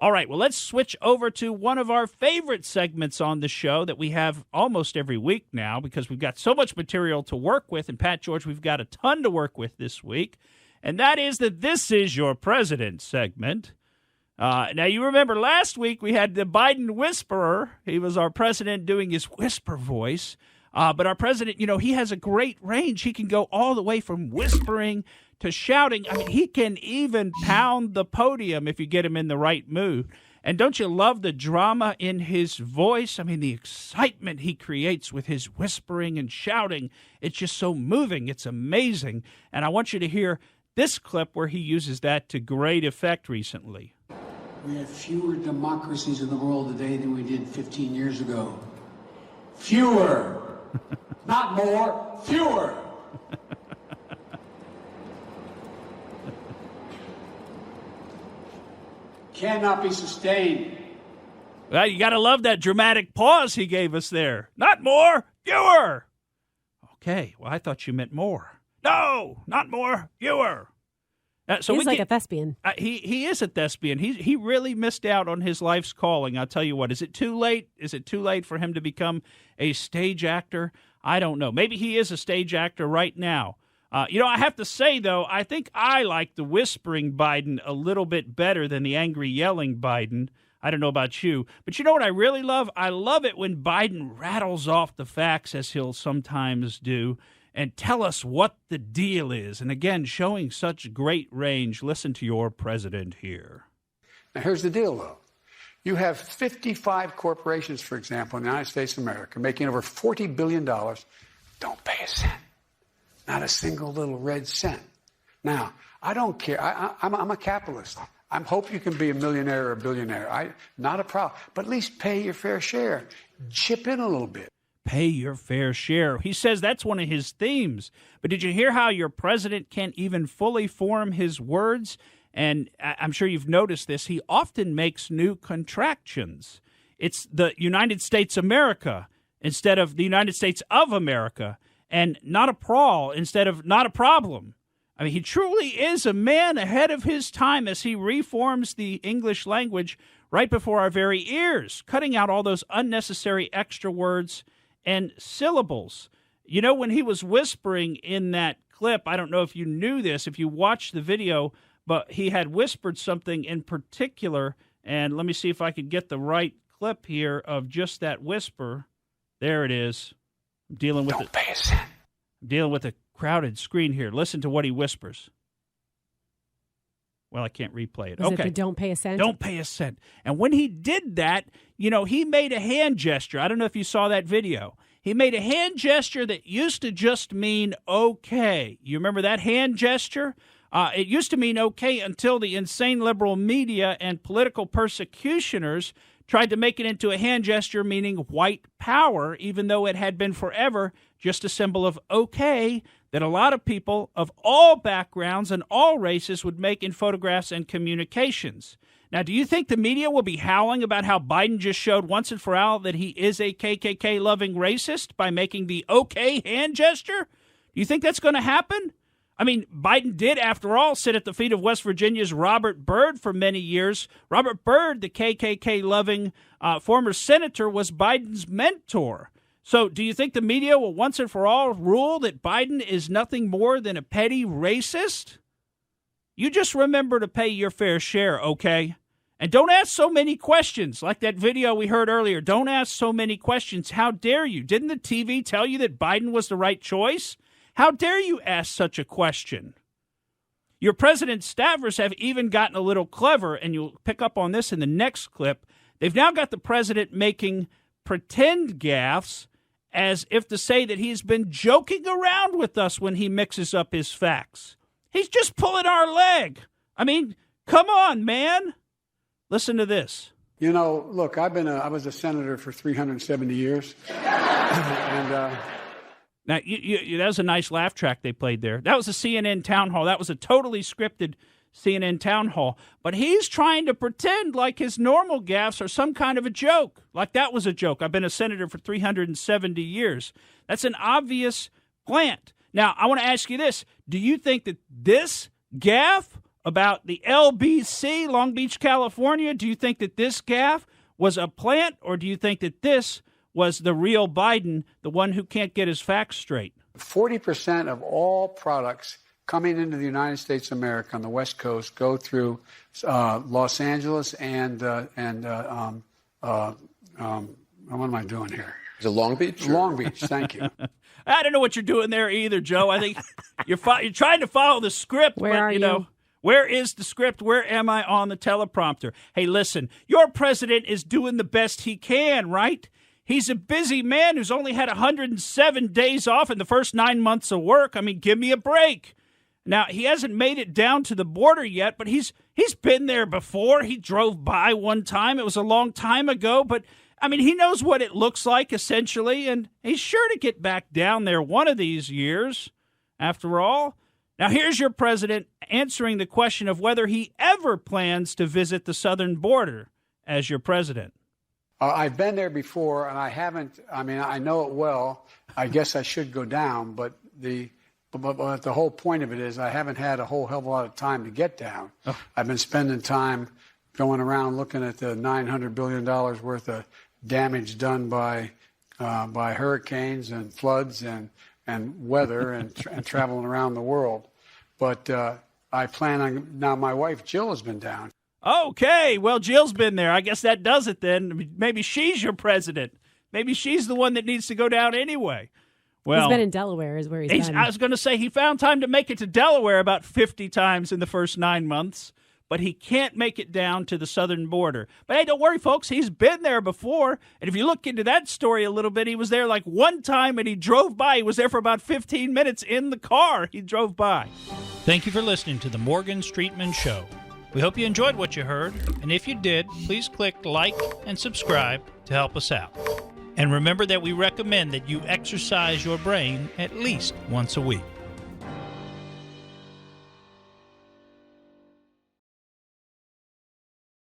All right, well, let's switch over to one of our favorite segments on the show that we have almost every week now because we've got so much material to work with. And, Pat George, we've got a ton to work with this week. And that is the This Is Your President segment. Now, you remember last week we had the Biden whisperer. He was our president doing his whisper voice. But our president, he has a great range. He can go all the way from whispering to shouting. I mean, he can even pound the podium if you get him in the right mood. And don't you love the drama in his voice? I mean, the excitement he creates with his whispering and shouting. It's just so moving. It's amazing. And I want you to hear this clip where he uses that to great effect recently. We have fewer democracies in the world today than we did 15 years ago. Fewer. Not more, fewer. Cannot be sustained. Well, you got to love that dramatic pause he gave us there. Not more, fewer. Okay, well, I thought you meant more. No, not more, fewer. He's like a thespian. He is a thespian. He really missed out on his life's calling. I'll tell you what. Is it too late? Is it too late for him to become a stage actor? I don't know. Maybe he is a stage actor right now. I have to say, though, I think I like the whispering Biden a little bit better than the angry yelling Biden. I don't know about you. But you know what I really love? I love it when Biden rattles off the facts, as he'll sometimes do, and tell us what the deal is. And again, showing such great range. Listen to your president here. Now, here's the deal, though. You have 55 corporations, for example, in the United States of America, making over $40 billion. Don't pay a cent. Not a single little red cent. Now, I don't care. I'm a capitalist. I hope you can be a millionaire or a billionaire. Not a problem. But at least pay your fair share. Chip in a little bit. Pay your fair share. He says that's one of his themes. But did you hear how your president can't even fully form his words? And I'm sure you've noticed this. He often makes new contractions. It's the United States America instead of the United States of America, and not a prawl instead of not a problem. I mean, he truly is a man ahead of his time as he reforms the English language right before our very ears, cutting out all those unnecessary extra words and syllables. When he was whispering in that clip, I don't know if you knew this, if you watched the video, but he had whispered something in particular, and let me see if I could get the right clip here of just that whisper. There it is. I'm dealing with Don't pay a cent. I'm dealing with a crowded screen here. Listen to what he whispers. Well, I can't replay it. Is it the don't pay a cent? Don't pay a cent. And when he did that, he made a hand gesture. I don't know if you saw that video. He made a hand gesture that used to just mean okay. You remember that hand gesture? It used to mean okay until the insane liberal media and political persecutioners tried to make it into a hand gesture meaning white power, even though it had been forever just a symbol of okay that a lot of people of all backgrounds and all races would make in photographs and communications. Now, do you think the media will be howling about how Biden just showed once and for all that he is a KKK-loving racist by making the okay hand gesture? Do you think that's going to happen? I mean, Biden did, after all, sit at the feet of West Virginia's Robert Byrd for many years. Robert Byrd, the KKK-loving former senator, was Biden's mentor. So do you think the media will once and for all rule that Biden is nothing more than a petty racist? You just remember to pay your fair share, okay? And don't ask so many questions, like that video we heard earlier. Don't ask so many questions. How dare you? Didn't the TV tell you that Biden was the right choice? How dare you ask such a question? Your president's staffers have even gotten a little clever, and you'll pick up on this in the next clip. They've now got the president making pretend gaffes as if to say that he's been joking around with us when he mixes up his facts. He's just pulling our leg. I mean, come on, man. Listen to this. Look, I was a senator for 370 years. and Now, that was a nice laugh track they played there. That was a CNN town hall. That was a totally scripted CNN town hall. But he's trying to pretend like his normal gaffes are some kind of a joke. Like that was a joke. I've been a senator for 370 years. That's an obvious plant. Now, I want to ask you this. Do you think that this gaffe about the LBC, Long Beach, California. Do you think that this gaffe was a plant, or do you think that this was the real Biden, the one who can't get his facts straight? 40% of all products coming into the United States of America on the West Coast go through Los Angeles and what am I doing here? Is it Long Beach? Long Beach, thank you. I don't know what you're doing there either, Joe. I think you're trying to follow the script. Where but, are you? Where is the script? Where am I on the teleprompter? Hey, listen, your president is doing the best he can, right? He's a busy man who's only had 107 days off in the first 9 months of work. I mean, give me a break. Now, he hasn't made it down to the border yet, but he's been there before. He drove by one time. It was a long time ago, but, I mean, he knows what it looks like, essentially, and he's sure to get back down there one of these years, after all. Now, here's your president answering the question of whether he ever plans to visit the southern border as your president. I've been there before, and I haven't. I mean, I know it well. I guess I should go down, but the whole point of it is I haven't had a whole hell of a lot of time to get down. Oh. I've been spending time going around looking at the $900 billion worth of damage done by hurricanes and floods and weather and traveling around the world. But I plan on, now my wife Jill has been down. Okay, well, Jill's been there. I guess that does it then. Maybe she's your president. Maybe she's the one that needs to go down anyway. Well, he's been in Delaware is where he's been. I was going to say he found time to make it to Delaware about 50 times in the first 9 months, but he can't make it down to the southern border. But hey, don't worry, folks. He's been there before. And if you look into that story a little bit, he was there like one time and he drove by. He was there for about 15 minutes in the car. He drove by. Thank you for listening to the Morgan Streetman Show. We hope you enjoyed what you heard, and if you did, please click like and subscribe to help us out. And remember that we recommend that you exercise your brain at least once a week.